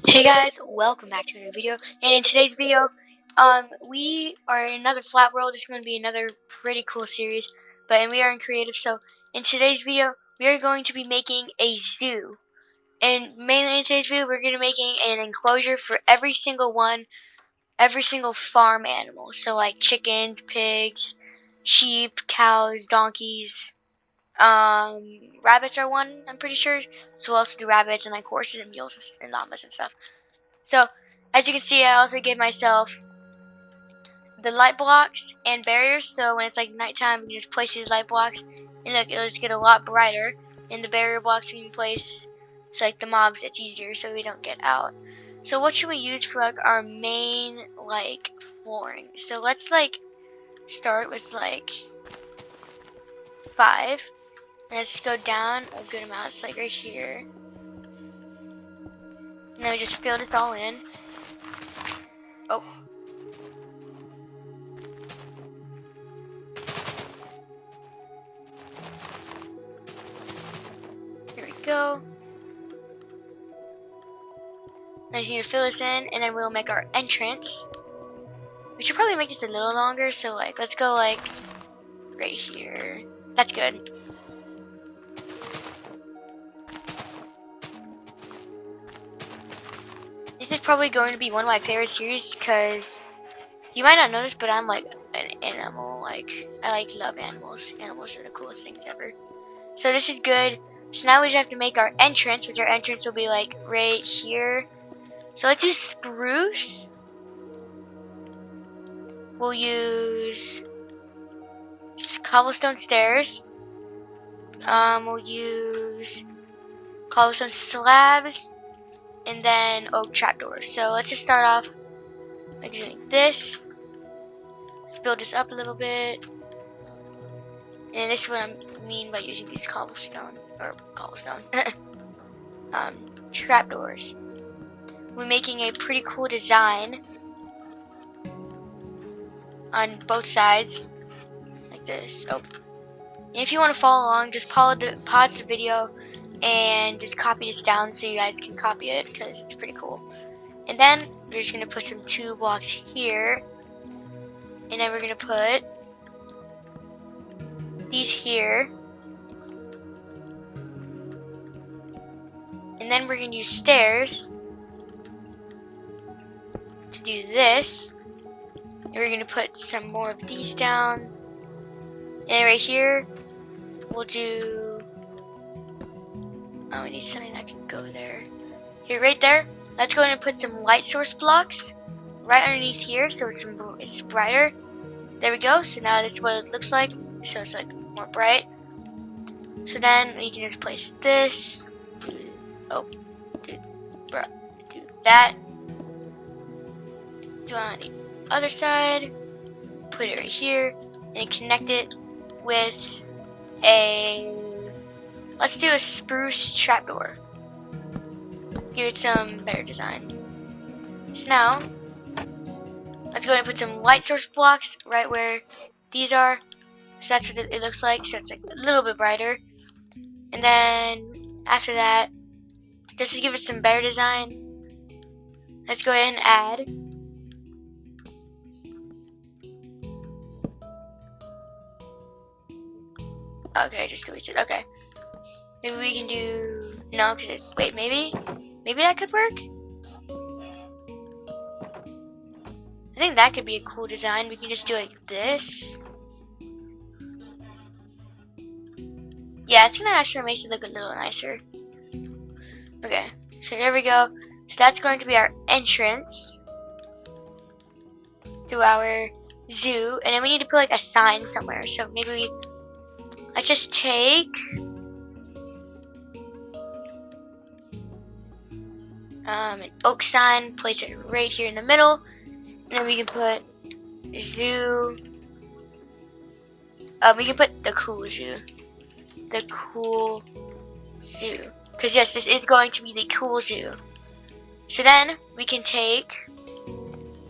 Hey guys, welcome back to another video. And in today's video, we are in another flat world. It's going to be another pretty cool series, and we are in creative. So in today's video, we are going to be making a zoo. And mainly in today's video, we're going to be making an enclosure for every single farm animal. So like chickens, pigs, sheep, cows, donkeys. Rabbits are one, I'm pretty sure. So we'll also do rabbits and like horses and mules and llamas and stuff. So, as you can see, I also gave myself the light blocks and barriers, so when it's like nighttime, we can just place these light blocks, and look, it'll just get a lot brighter, and the barrier blocks we can place, so like the mobs, it's easier so we don't get out. So what should we use for like our main, like, flooring? So let's like, start with like 5, and let's go down a good amount, it's like right here. And then we just fill this all in. Oh. Here we go. I just need to fill this in, and then we'll make our entrance. We should probably make this a little longer, so like, let's go like, right here. That's good. This is probably going to be one of my favorite series, because you might not notice, but I'm like an animal, like, I love animals. Animals are the coolest things ever. So this is good. So now we just have to make our entrance, which our entrance will be like, right here. So let's use spruce. We'll use cobblestone stairs. We'll use cobblestone slabs, and then oak trapdoors. So let's just start off by doing this. Let's build this up a little bit. And this is what I mean by using these cobblestone trapdoors. We're making a pretty cool design on both sides, like this. Oh, and if you want to follow along, just pause the video and just copy this down so you guys can copy it, because it's pretty cool. And then we're just gonna put some 2 blocks here, and then we're gonna put these here, and then we're gonna use stairs to do this. And we're gonna put some more of these down, and right here we'll do, oh, we need something that can go there. Here, right there, let's go ahead and put some light source blocks right underneath here, so it's brighter. There we go. So now this is what it looks like. So it's like more bright. So then we can just place this. Oh, do that. Do it on the other side. Put it right here, and connect it with a. Let's do a spruce trapdoor. Give it some better design. So now, let's go ahead and put some light source blocks right where these are. So that's what it looks like. So it's like a little bit brighter. And then after that, just to give it some better design, let's go ahead and add okay, just delete it. Okay. Maybe we can do no, cause wait, maybe that could work. I think that could be a cool design. We can just do it like this. Yeah, it's gonna actually make it look a little nicer. Okay, so there we go. So that's going to be our entrance to our zoo, and then we need to put like a sign somewhere. So maybe I just take an oak sign, place it right here in the middle, and then we can put zoo. We can put the cool zoo. The cool zoo. Because yes, this is going to be the cool zoo. So then we can take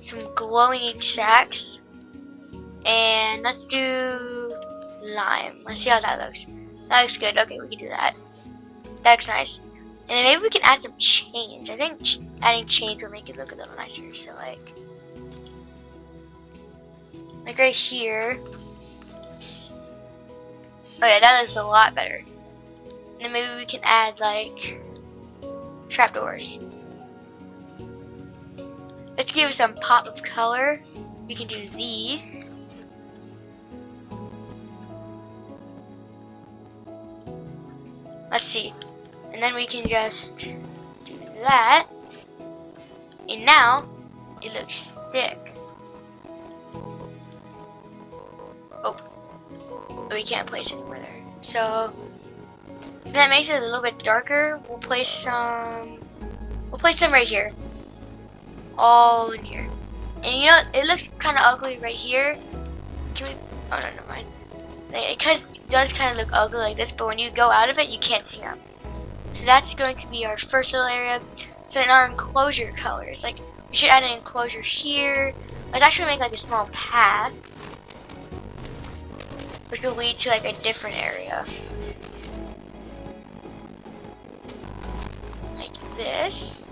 some glowing ink sacks, and let's do lime. Let's see how that looks. That looks good. Okay, we can do that. That looks nice. And then maybe we can add some chains. I think adding chains will make it look a little nicer. So like right here. Oh yeah, that looks a lot better. And then maybe we can add like trapdoors. Let's give it some pop of color. We can do these. Let's see. And then we can just do that. And now it looks thick. Oh, we can't place anywhere there. So that makes it a little bit darker. We'll place some right here. All in here. And you know, it looks kind of ugly right here. Can we, oh no, never mind. It does kind of look ugly like this, but when you go out of it, you can't see them. So that's going to be our first little area. So in our enclosure colors, like we should add an enclosure here. Let's actually make like a small path, which will lead to like a different area. Like this.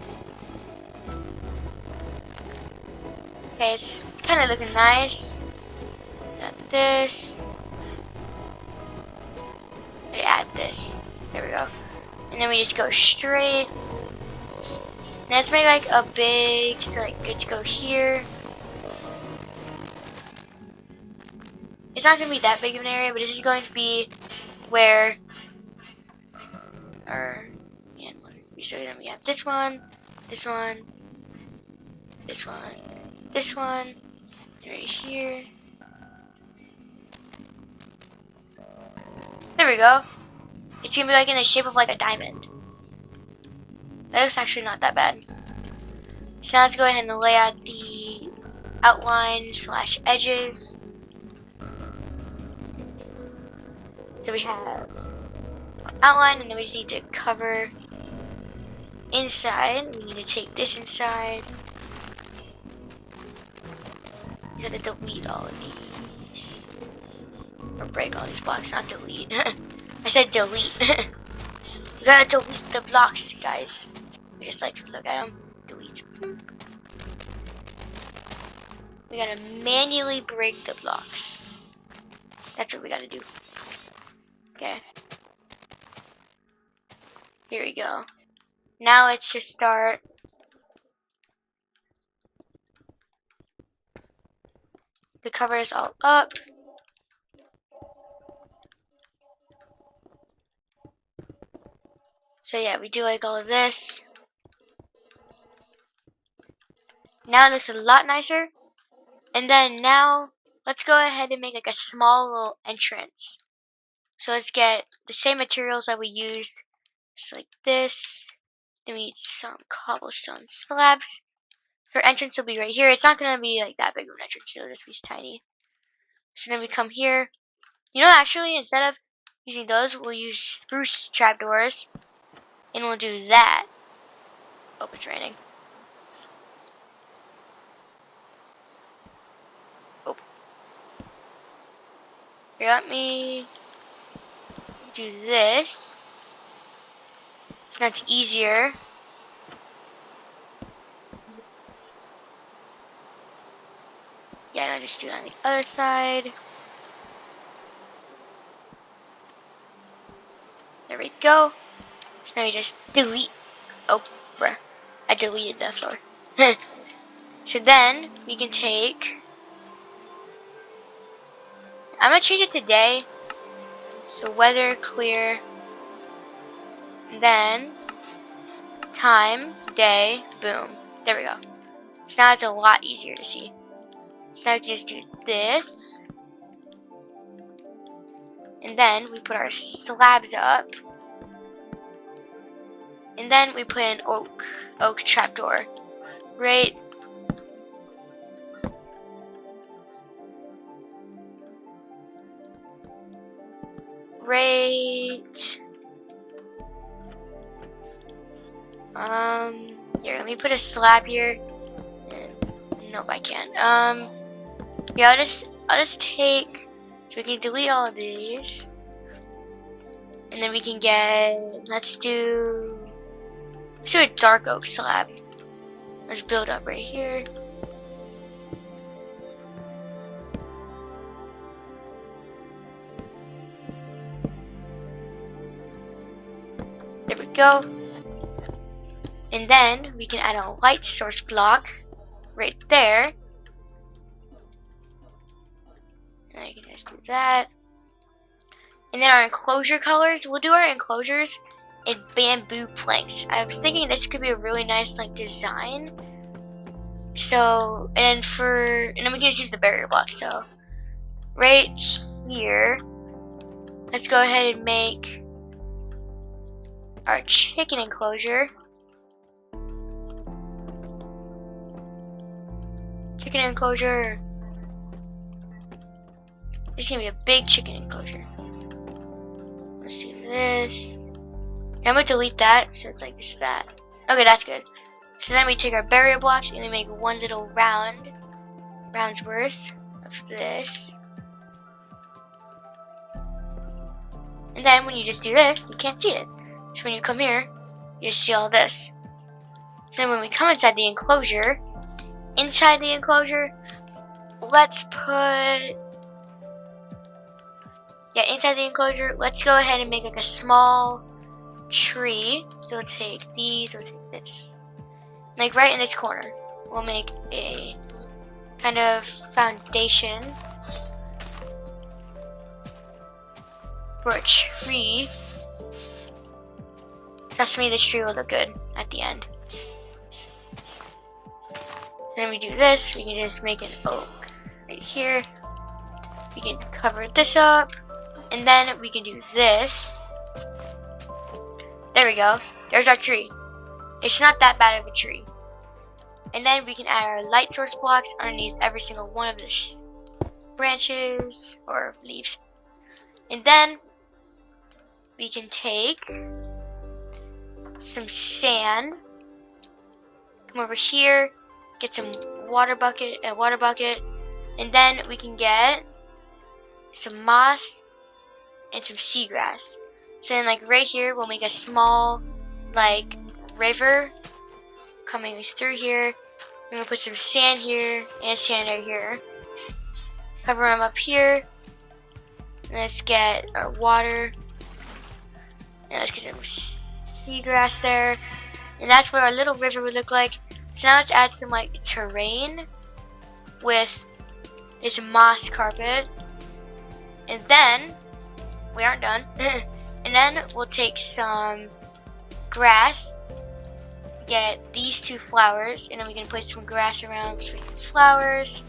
Okay, it's kind of looking nice. Got this. We add this. There we go. And then we just go straight. And let's make like a big, so like let's go here. It's not gonna be that big of an area, but this is going to be where our, so then we have this one, this one, this one, this one, right here. There we go. It's gonna be like in the shape of like a diamond. That looks actually not that bad. So now let's go ahead and lay out the outline / edges. So we have outline, and then we just need to cover inside. We need to take this inside. You have to delete all of these. Or break all these blocks, not delete. I said delete. You gotta delete the blocks, guys. We just like look at them. Delete. We gotta manually break the blocks. That's what we gotta do. Okay. Here we go. Now let's just start. The cover is all up. So yeah, we do like all of this. Now it looks a lot nicer. And then now, let's go ahead and make like a small little entrance. So let's get the same materials that we used, just like this. Then we need some cobblestone slabs. So our entrance will be right here. It's not going to be like that big of an entrance, it'll just be tiny. So then we come here. You know, actually, instead of using those, we'll use spruce trapdoors. And we'll do that. Oh, it's raining. Oh. Here, let me do this. So now it's easier. Yeah, and I'll just do it on the other side. There we go. So now you just delete. Oh, bruh. I deleted that floor. So then, we can take. I'm gonna change it to day. So weather, clear. Then, time, day, boom. There we go. So now it's a lot easier to see. So now we can just do this. And then we put our slabs up. And then we put an oak trapdoor. Right here, let me put a slab here. Nope, I can't. Yeah, I'll just take, so we can delete all of these. And then we can get, let's do Let's do a dark oak slab. Let's build up right here. There we go. And then we can add a light source block right there. And I can just do that. And then our enclosure colors, we'll do our enclosures in bamboo planks. I was thinking this could be a really nice like design. So, and then we can just use the barrier block. So, right here, let's go ahead and make our chicken enclosure. Chicken enclosure. This is gonna be a big chicken enclosure. Let's do this. I'm gonna delete that, so it's like just that. Okay, that's good. So then we take our barrier blocks and we make one little round's worth of this. And then when you just do this, you can't see it. So when you come here, you just see all this. So then when we come inside the enclosure, let's put, inside the enclosure, let's go ahead and make like a small tree. So we'll take these, we'll take this. Like right in this corner, we'll make a kind of foundation for a tree. Trust me, this tree will look good at the end. Then we do this, we can just make an oak right here. We can cover this up, and then we can do this. There we go, there's our tree. It's not that bad of a tree. And then we can add our light source blocks underneath every single one of the branches or leaves. And then we can take some sand, come over here, get some a water bucket, and then we can get some moss and some seagrass. So then like right here we'll make a small like river coming through here. I'm gonna put some sand here and sand right here. Cover them up here. And let's get our water. And let's get some seagrass there. And that's what our little river would look like. So now let's add some like terrain with this moss carpet. And then we aren't done. And then we'll take some grass, get these two flowers, and then we can put some grass around with some flowers.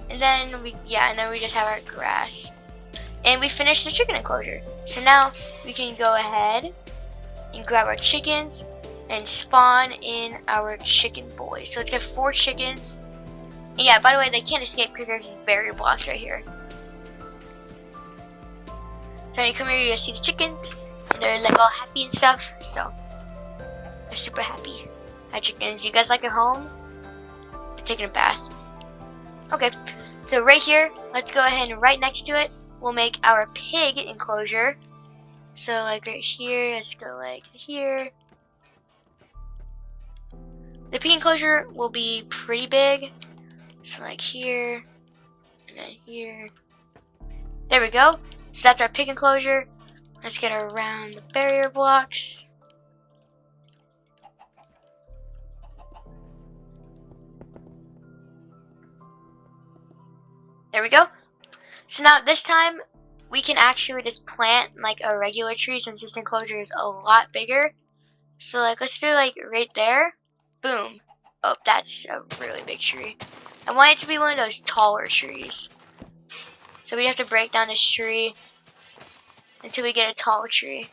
And then we just have our grass. And we finished the chicken enclosure. So now we can go ahead and grab our chickens and spawn in our chicken boys. So let's get 4 chickens. And yeah, by the way, they can't escape because there's these barrier blocks right here. So when you come here, you see the chickens, and they're like all happy and stuff. So they're super happy. Hi chickens, you guys like it home? They're taking a bath. Okay, so right here, let's go ahead and right next to it, we'll make our pig enclosure. So like right here, let's go like here. The pig enclosure will be pretty big. So like here, and then here. There we go. So that's our pig enclosure. Let's get around the barrier blocks. There we go. So now this time we can actually just plant like a regular tree since this enclosure is a lot bigger. So like let's do like right there. Boom. Oh, that's a really big tree. I want it to be one of those taller trees. So we have to break down this tree until we get a tall tree.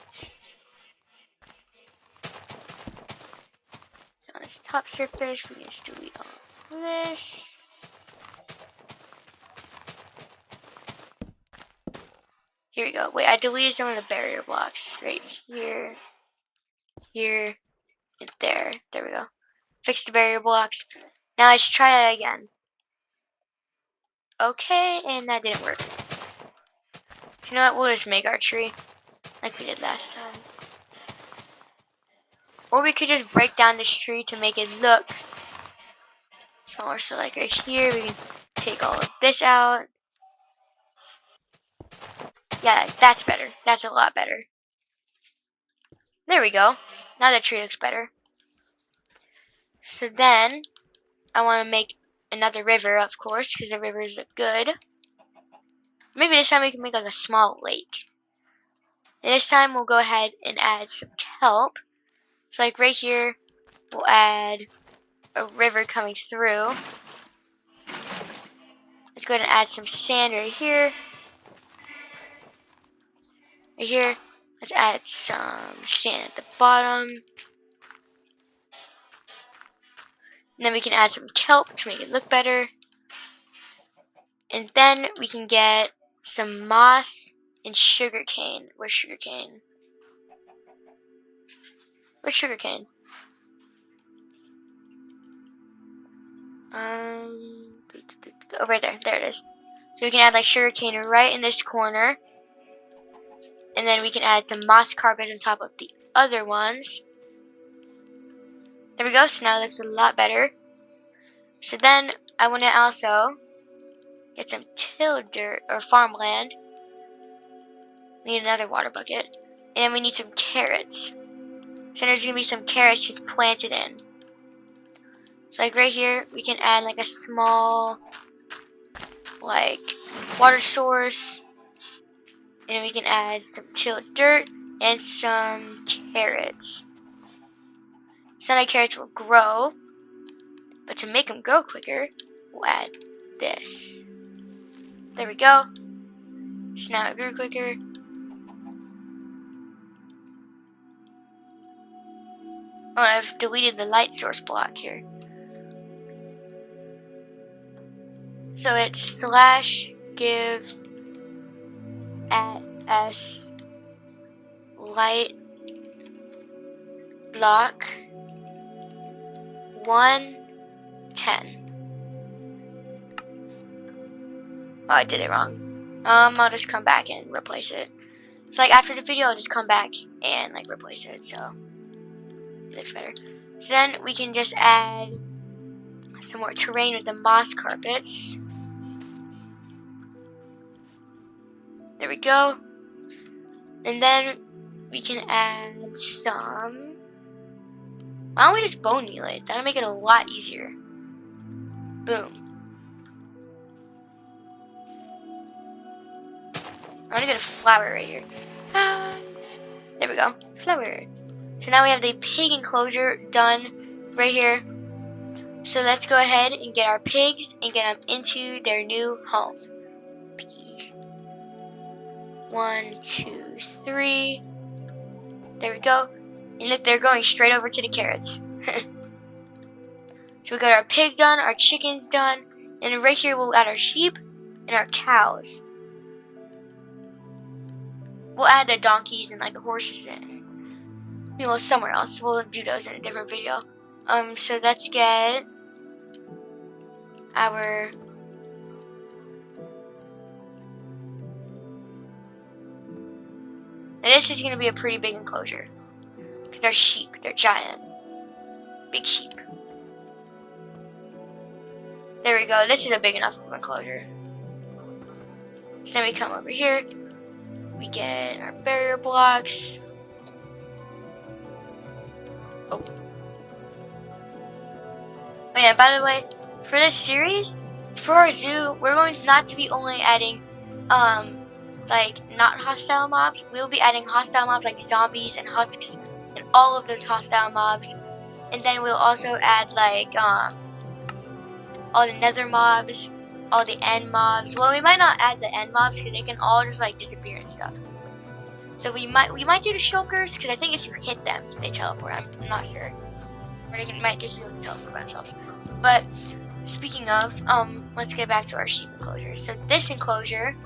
So on this top surface, we can just delete all of this. Here we go. Wait, I deleted some of the barrier blocks. Right here, here, and there. There we go. Fix the barrier blocks. Now let's try that again. Okay, and that didn't work. You know what? We'll just make our tree like we did last time. Or we could just break down this tree to make it look smaller. So like right here, we can take all of this out. Yeah, that's better. That's a lot better. There we go. Now the tree looks better. So then, I want to make another river, of course, because the rivers look good. Maybe this time we can make like a small lake. And this time we'll go ahead and add some kelp. So like right here, we'll add a river coming through. Let's go ahead and add some sand right here. Right here, let's add some sand at the bottom. And then we can add some kelp to make it look better. And then we can get some moss and sugarcane. Where's sugarcane? Where's sugarcane? Oh, right there. There it is. So we can add like sugarcane right in this corner. And then we can add some moss carpet on top of the other ones. There we go. So now it looks a lot better. So then I want to also get some till dirt or farmland. We need another water bucket. And then we need some carrots. So there's going to be some carrots just planted in. So like right here, we can add like a small like water source. And then we can add some tilled dirt and some carrots. So now carrots will grow. But to make them grow quicker, we'll add this. There we go. So now it grew quicker. Oh, I've deleted the light source block here. So it's slash give at s light block 110. Oh, I did it wrong. I'll just come back and replace it. So like after the video, I'll just come back and like replace it. So it looks better. So then we can just add some more terrain with the moss carpets. There we go. And then we can add some. Why don't we just bone meal it? That'll make it a lot easier. Boom. I'm gonna get a flower right here. There we go. Flower. So now we have the pig enclosure done right here. So let's go ahead and get our pigs and get them into their new home. 1, 2, 3. There we go. And look, they're going straight over to the carrots. So we got our pig done, our chickens done, and then right here we'll add our sheep and our cows. We'll add the donkeys and like the horses in, you know, somewhere else. We'll do those in a different video. So let's get our and this is gonna be a pretty big enclosure. Cause they're sheep, they're giant, big sheep. There we go. This is a big enough of an enclosure. So then we come over here. We get our barrier blocks. Oh yeah, by the way, for this series, for our zoo, we're going not to be only adding, like, not hostile mobs. We'll be adding hostile mobs like zombies and husks and all of those hostile mobs. And then we'll also add, like, all the nether mobs, all the end mobs. Well, we might not add the end mobs because they can all just like disappear and stuff. So we might do the shulkers because I think if you hit them, they teleport. I'm not sure, or they might just teleport by themselves. But speaking of, let's get back to our sheep enclosure. So this enclosure,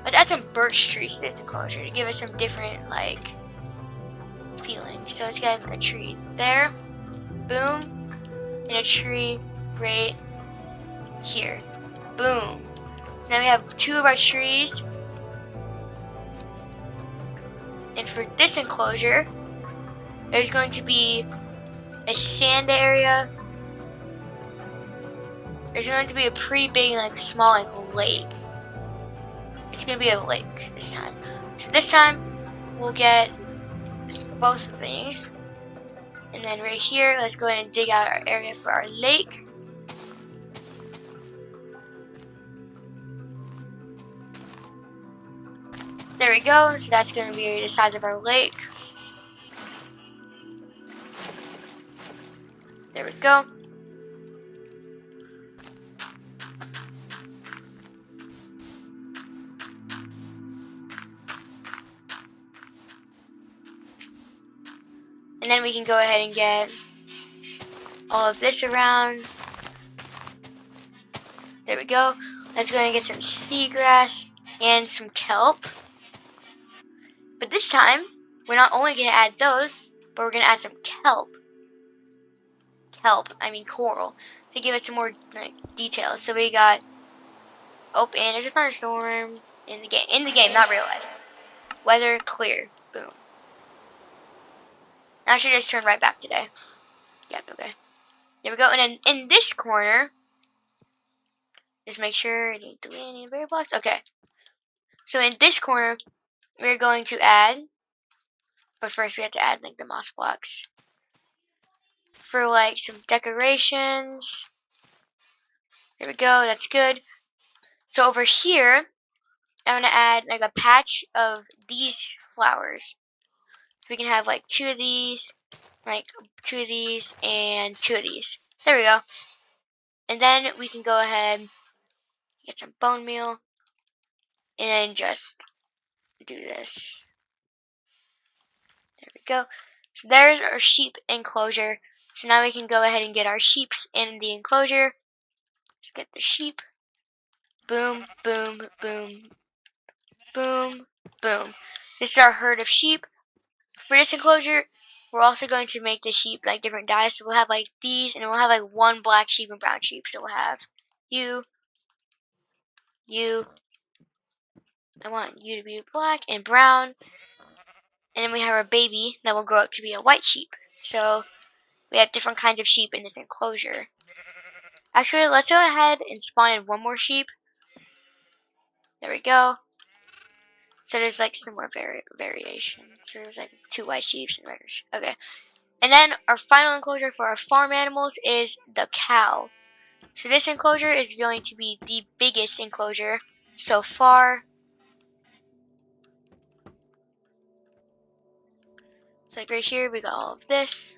let's add some birch trees to this enclosure to give it some different like feeling. So let's get a tree there, boom. And a tree right here. Boom. Now we have 2 of our trees. And for this enclosure, there's going to be a sand area. There's going to be a pretty big, like, small, like, lake. It's going to be a lake this time. So this time, we'll get both of these. And then right here, let's go ahead and dig out our area for our lake. There we go. So that's going to be the size of our lake. There we go. And then we can go ahead and get all of this around. There we go. Let's go ahead and get some seagrass and some kelp. But this time, we're not only going to add those, but we're going to add some kelp. I mean coral, to give it some more, like, details. So we got, oh, and there's a thunderstorm in the game, not real life. Weather clear, boom. I should just turn right back today. Yep, okay. There we go. And then in this corner, just make sure I didn't delete any variable blocks. Okay. So in this corner, we're going to add, but first we have to add, like, the moss blocks for, like, some decorations. There we go. That's good. So over here, I'm gonna add, like, a patch of these flowers. So we can have, like, 2 of these, like 2 of these, and 2 of these. There we go. And then we can go ahead, get some bone meal, and then just do this. There we go. So there's our sheep enclosure. So now we can go ahead and get our sheeps in the enclosure. Let's get the sheep. Boom, boom, boom, boom, boom. This is our herd of sheep. For this enclosure, we're also going to make the sheep, like, different dyes. So we'll have, like, these, and we'll have, like, 1 black sheep and brown sheep. So we'll have you. I want you to be black and brown. And then we have our baby that will grow up to be a white sheep. So we have different kinds of sheep in this enclosure. Actually, let's go ahead and spawn in 1 more sheep. There we go. So there's, like, some more variation. So there's, like, 2 white sheep and red sheep. Okay. And then our final enclosure for our farm animals is the cow. So this enclosure is going to be the biggest enclosure so far. So, like, right here we got all of this.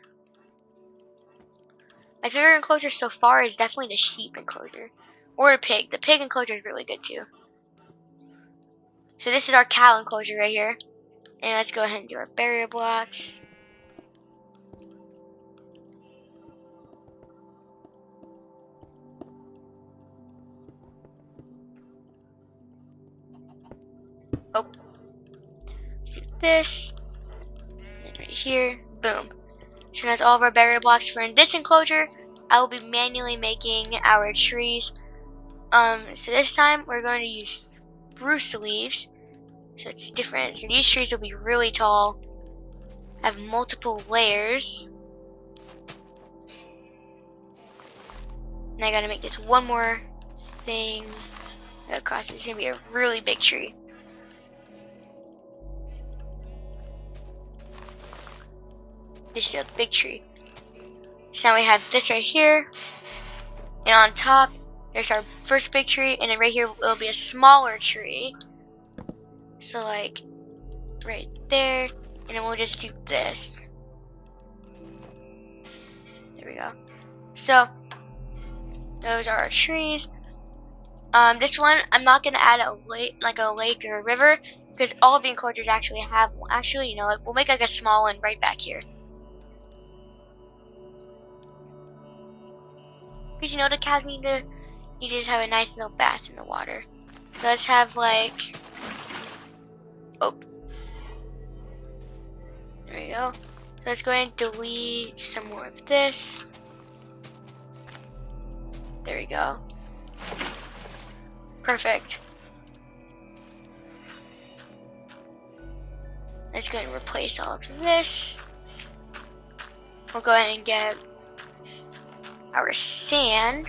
My favorite enclosure so far is definitely the sheep enclosure. Or the pig. The pig enclosure is really good too. So this is our cow enclosure right here. And let's go ahead and do our barrier blocks. Oh. Let's do this. And right here. Boom. So that's all of our barrier blocks for in this enclosure. I will be manually making our trees. So this time we're going to use spruce leaves. So it's different. So these trees will be really tall, have multiple layers. And I gotta make this one more thing across. It's gonna be a really big tree. This is a big tree. So now we have this right here. And on top, there's our first big tree. And then right here will be a smaller tree. So, like, right there. And then we'll just do this. There we go. So those are our trees. This one I'm not gonna add a lake or a river, because all of the enclosures actually have. Actually, you know, we'll make like a small one right back here. Because, you know, the cows need to just have a nice little bath in the water. So let's have, like, oh, there we go. So let's go ahead and delete some more of this. There we go. Perfect. Let's go and replace all of this. We'll go ahead and get our sand.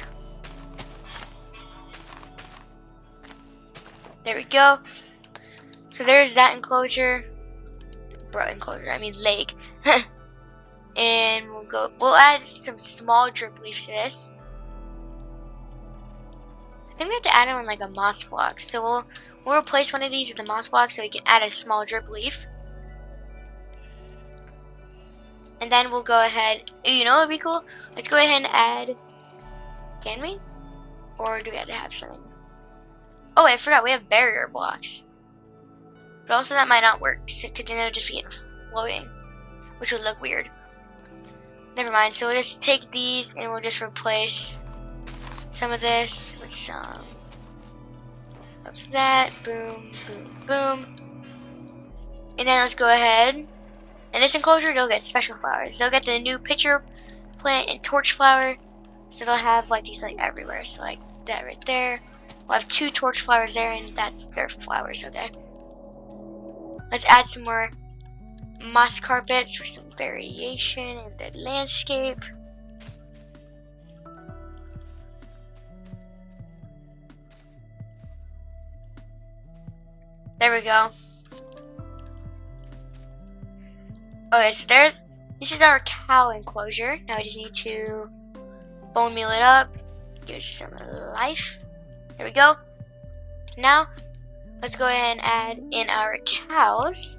There we go. So there's that enclosure. Enclosure, I mean lake. And we'll add some small drip leaves to this. I think we have to add in like a moss block. So we'll replace one of these with a moss block so we can add a small drip leaf. And then we'll go ahead, you know what would be cool? Let's go ahead and add, can we? Or do we have to have something? Oh, I forgot, we have barrier blocks. But also that might not work, because then it would just be floating, which would look weird. Never mind, so we'll just take these and we'll just replace some of this with some of that. Boom, boom, boom. And then let's go ahead. In this enclosure, they'll get special flowers. They'll get the new pitcher plant and torch flower. So they'll have like these like everywhere. So like that right there. We'll have 2 torch flowers there, and that's their flowers, okay? Let's add some more moss carpets for some variation in the landscape. There we go. Okay, so this is our cow enclosure. Now we just need to bone meal it up, give it some life. There we go. Now, let's go ahead and add in our cows.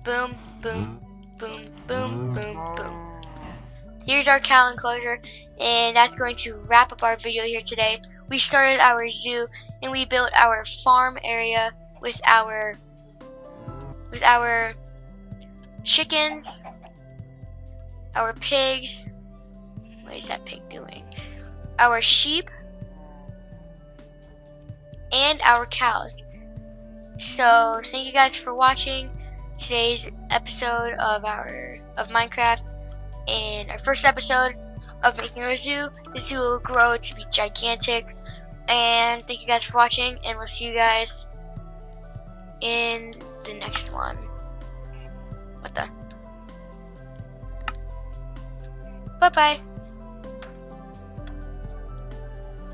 Boom, boom, boom, boom, boom, boom. Here's our cow enclosure, and that's going to wrap up our video here today. We started our zoo, and we built our farm area with our chickens, our pigs. What is that pig doing? Our sheep, and our cows. So thank you guys for watching today's episode of Minecraft, and our first episode of making our zoo. The zoo will grow to be gigantic. And thank you guys for watching, and we'll see you guys in the next one. What the? Bye bye.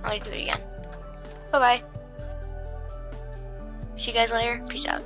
I'll do it again. Bye bye. See you guys later. Peace out.